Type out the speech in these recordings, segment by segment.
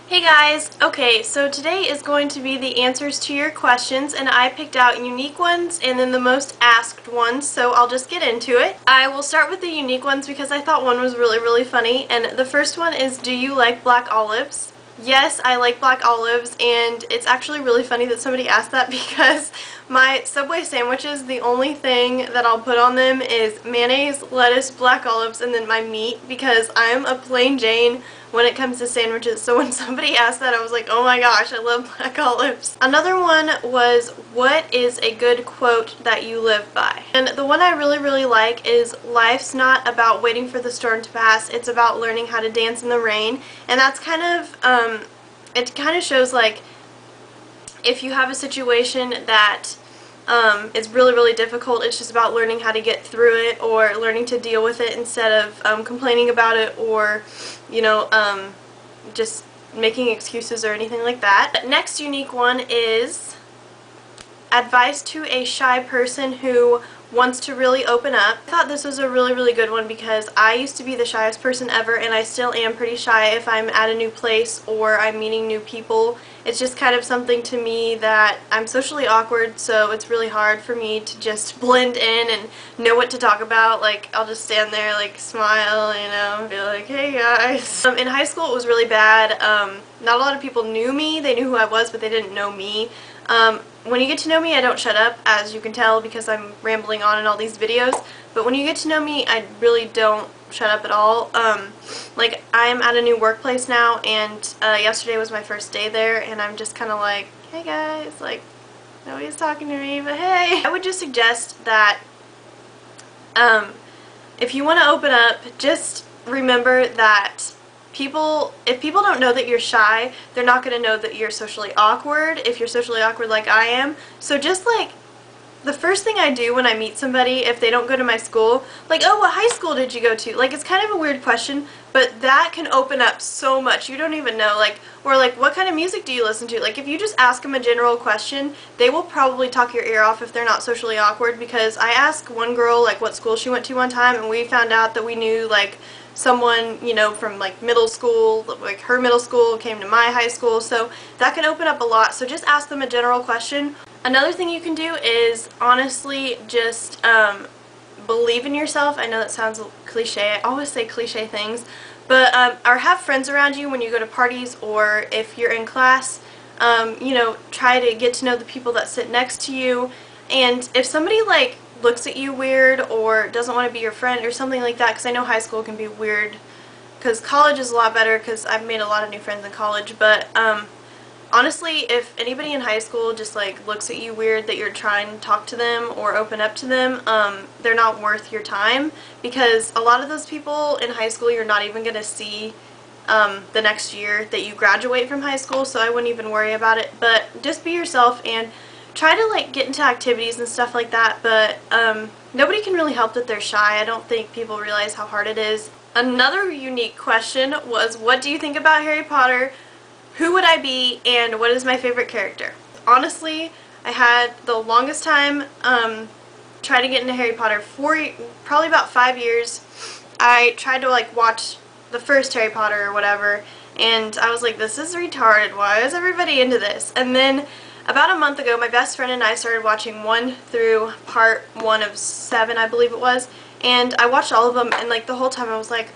Hey guys! Okay, so today is going to be the answers to your questions, and I picked out unique ones and then the most asked ones, so I'll just get into it. I will start with the unique ones because I thought one was really funny, and the first one is, do you like black olives? Yes, I like black olives, and it's actually really funny that somebody asked that because my Subway sandwiches, the only thing that I'll put on them is mayonnaise, lettuce, black olives, and then my meat because I'm a plain Jane when it comes to sandwiches. So when somebody asked that, I was like, oh my gosh, I love black olives. Another one was, what is a good quote that you live by? And the one I really like is, life's not about waiting for the storm to pass, it's about learning how to dance in the rain. And that's kind of, it kind of shows like, if you have a situation that is really difficult, it's just about learning how to get through it or learning to deal with it instead of complaining about it or, you know, just making excuses or anything like that. Next unique one is advice to a shy person who wants to really open up. I thought this was a really good one because I used to be the shyest person ever, and I still am pretty shy if I'm at a new place or I'm meeting new people. It's just kind of something to me that I'm socially awkward, so it's really hard for me to just blend in and know what to talk about. Like, I'll just stand there, like, smile, you know, and be like, hey guys. In high school it was really bad. Not a lot of people knew me. They knew who I was, but they didn't know me. When you get to know me, I don't shut up, as you can tell because I'm rambling on in all these videos, but when you get to know me, I really don't shut up at all. Like, I'm at a new workplace now, and yesterday was my first day there, and I'm just kind of like, hey guys, like, nobody's talking to me, but hey. I would just suggest that if you want to open up, just remember that if people don't know that you're shy, they're not going to know that you're socially awkward if you're socially awkward like I am. So just like, the first thing I do when I meet somebody, if they don't go to my school, like, oh, what high school did you go to? Like, it's kind of a weird question, but that can open up so much. You don't even know, like, or like, what kind of music do you listen to? Like, if you just ask them a general question, they will probably talk your ear off if they're not socially awkward, because I asked one girl, like, what school she went to one time, and we found out that we knew, like, someone, you know, from like middle school, like her middle school came to my high school, so that can open up a lot. So just ask them a general question. Another thing you can do is honestly just believe in yourself. I know that sounds cliche. I always say cliche things, but or have friends around you when you go to parties, or if you're in class, you know, try to get to know the people that sit next to you. And if somebody like looks at you weird or doesn't want to be your friend or something like that, because I know high school can be weird, because college is a lot better because I've made a lot of new friends in college, but honestly, if anybody in high school just like looks at you weird that you're trying to talk to them or open up to them, they're not worth your time, because a lot of those people in high school you're not even going to see the next year that you graduate from high school, so I wouldn't even worry about it. But just be yourself and try to like get into activities and stuff like that, but nobody can really help that they're shy. I don't think people realize how hard it is. Another unique question was, what do you think about Harry Potter? Who would I be, and what is my favorite character? Honestly, I had the longest time trying to get into Harry Potter for probably about 5 years. I tried to like watch the first Harry Potter or whatever, and I was like, this is retarded. Why is everybody into this? And then about a month ago, my best friend and I started watching 1 through part 1 of 7, I believe it was, and I watched all of them, and like the whole time I was like,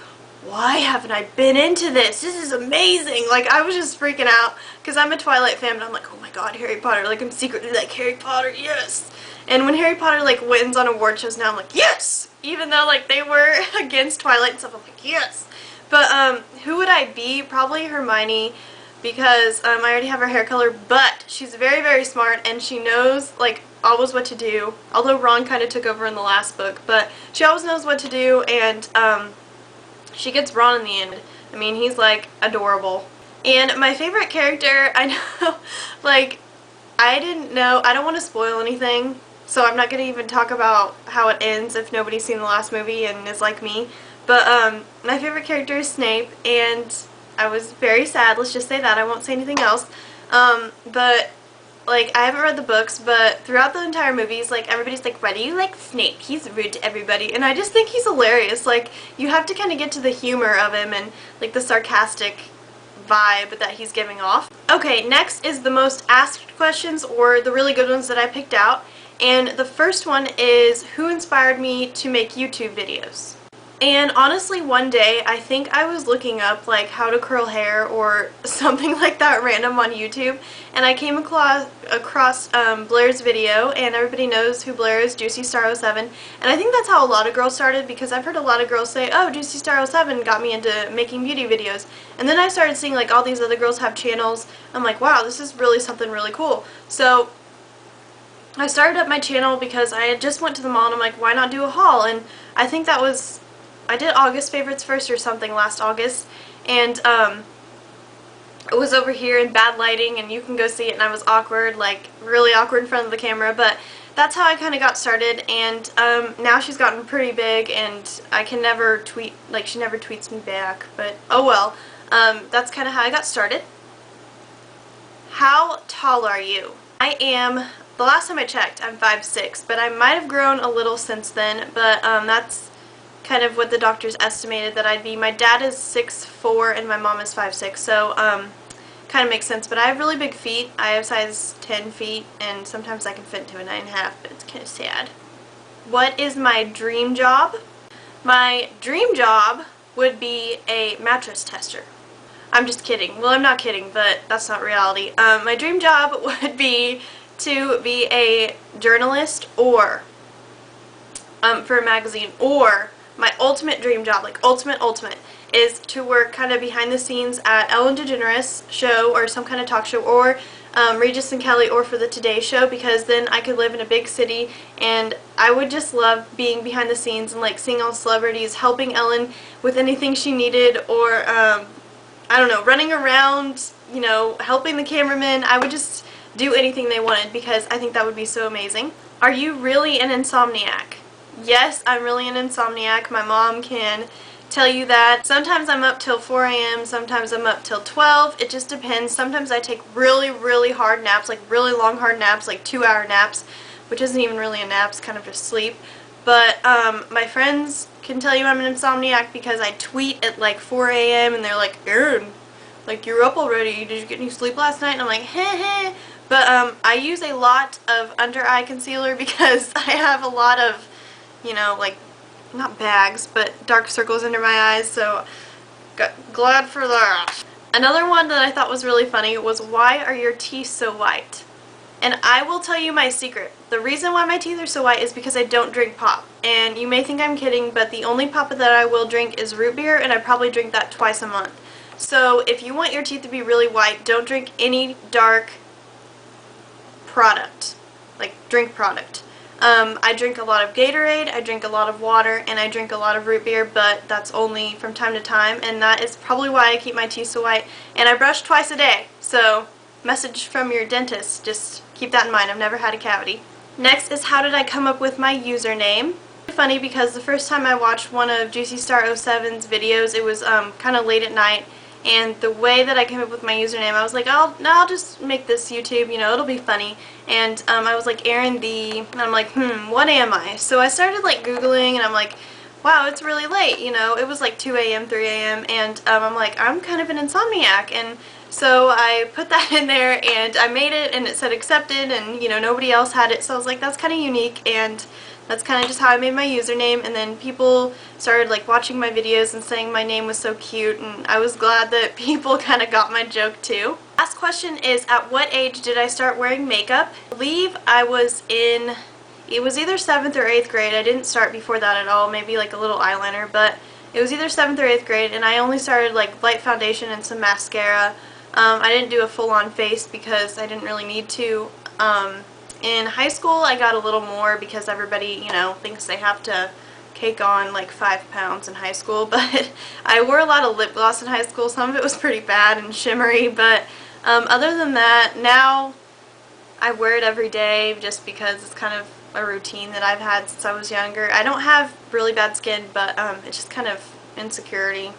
why haven't I been into this? This is amazing! Like, I was just freaking out, because I'm a Twilight fan, but I'm like, oh my god, Harry Potter, like, I'm secretly like, Harry Potter, yes! And when Harry Potter, like, wins on award shows now, I'm like, yes! Even though, like, they were against Twilight and stuff, I'm like, yes! But, who would I be? Probably Hermione, because I already have her hair color, but she's very smart, and she knows, like, always what to do, although Ron kind of took over in the last book, but she always knows what to do, and she gets Ron in the end. I mean, he's, like, adorable. And my favorite character, I know, like, I don't want to spoil anything, so I'm not going to even talk about how it ends if nobody's seen the last movie and is like me, but my favorite character is Snape, and I was very sad, let's just say that, I won't say anything else, but, like, I haven't read the books, but throughout the entire movies, like, everybody's like, why do you like Snape? He's rude to everybody, and I just think he's hilarious. Like, you have to kind of get to the humor of him and, like, the sarcastic vibe that he's giving off. Okay, next is the most asked questions, or the really good ones that I picked out. And the first one is, who inspired me to make YouTube videos? And honestly, one day, I think I was looking up like how to curl hair or something like that random on YouTube, and I came across Blair's video, and everybody knows who Blair is, Juicy Star 07, and I think that's how a lot of girls started, because I've heard a lot of girls say, oh, Juicy Star 07 got me into making beauty videos, and then I started seeing like all these other girls have channels. I'm like, wow, this is really something really cool. So I started up my channel because I had just went to the mall, and I'm like, why not do a haul? And I think that was, I did August favorites first or something last August, and it was over here in bad lighting, and you can go see it, and I was awkward, like really awkward in front of the camera, but that's how I kind of got started. And now she's gotten pretty big, and I can never tweet, like she never tweets me back, but oh well. That's kind of how I got started. How tall are you? I am, the last time I checked, I'm 5'6", but I might have grown a little since then, but that's kind of what the doctors estimated that I'd be. My dad is 6'4" and my mom is 5'6", so kind of makes sense. But I have really big feet. I have size 10 feet, and sometimes I can fit into a 9.5, but it's kind of sad. What is my dream job? My dream job would be a mattress tester. I'm just kidding. Well, I'm not kidding, but that's not reality. My dream job would be to be a journalist, or for a magazine, or my ultimate dream job, like ultimate, is to work kind of behind the scenes at Ellen DeGeneres' show, or some kind of talk show, or Regis and Kelly, or for the Today Show, because then I could live in a big city, and I would just love being behind the scenes and like seeing all celebrities, helping Ellen with anything she needed, or I don't know, running around, you know, helping the cameramen. I would just do anything they wanted, because I think that would be so amazing. Are you really an insomniac? Yes, I'm really an insomniac. My mom can tell you that. Sometimes I'm up till 4 a.m., sometimes I'm up till 12. It just depends. Sometimes I take really, really hard naps, like really long hard naps, like 2-hour naps, which isn't even really a nap, it's kind of just sleep. But my friends can tell you I'm an insomniac because I tweet at like 4 a.m. and they're like, Erin, like you're up already, did you get any sleep last night? And I'm like, heh heh. But I use a lot of under eye concealer because I have a lot of, you know, like, not bags, but dark circles under my eyes, so glad for that. Another one that I thought was really funny was, why are your teeth so white? And I will tell you my secret. The reason why my teeth are so white is because I don't drink pop. And you may think I'm kidding, but the only pop that I will drink is root beer, and I probably drink that twice a month. So if you want your teeth to be really white, don't drink any dark product, like drink product. I drink a lot of Gatorade, I drink a lot of water, and I drink a lot of root beer, but that's only from time to time, and that is probably why I keep my teeth so white. And I brush twice a day, so message from your dentist, just keep that in mind. I've never had a cavity. Next is, how did I come up with my username? Funny, because the first time I watched one of Juicy Star 07's videos, it was kind of late at night, and the way that I came up with my username, I was like, I'll just make this YouTube, you know, it'll be funny. And I was like, Erin the, and I'm like, what am I? So I started like Googling, and I'm like, wow, it's really late, you know, it was like 2 a.m., 3 a.m., and I'm like, I'm kind of an insomniac, and so I put that in there, and I made it, and it said accepted, and, you know, nobody else had it, so I was like, that's kind of unique, and that's kind of just how I made my username. And then people started like watching my videos and saying my name was so cute, and I was glad that people kind of got my joke too. Last question is, at what age did I start wearing makeup? I believe I was in, it was either 7th or 8th grade. I didn't start before that at all, maybe like a little eyeliner, but it was either 7th or 8th grade, and I only started like light foundation and some mascara. I didn't do a full-on face because I didn't really need to. In high school, I got a little more because everybody, you know, thinks they have to cake on like 5 pounds in high school, but I wore a lot of lip gloss in high school. Some of it was pretty bad and shimmery, but other than that, now I wear it every day just because it's kind of a routine that I've had since I was younger. I don't have really bad skin, but it's just kind of insecurity.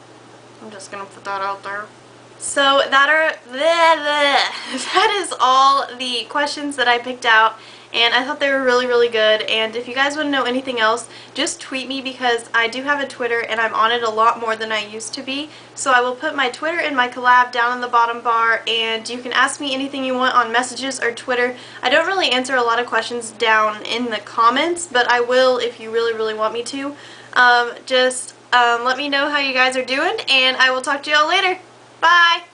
I'm just going to put that out there. So that is all the questions that I picked out, and I thought they were really, really good. And if you guys want to know anything else, just tweet me, because I do have a Twitter and I'm on it a lot more than I used to be. So I will put my Twitter and my collab down in the bottom bar, and you can ask me anything you want on messages or Twitter. I don't really answer a lot of questions down in the comments, but I will if you really, really want me to. Just let me know how you guys are doing, and I will talk to y'all later. Bye!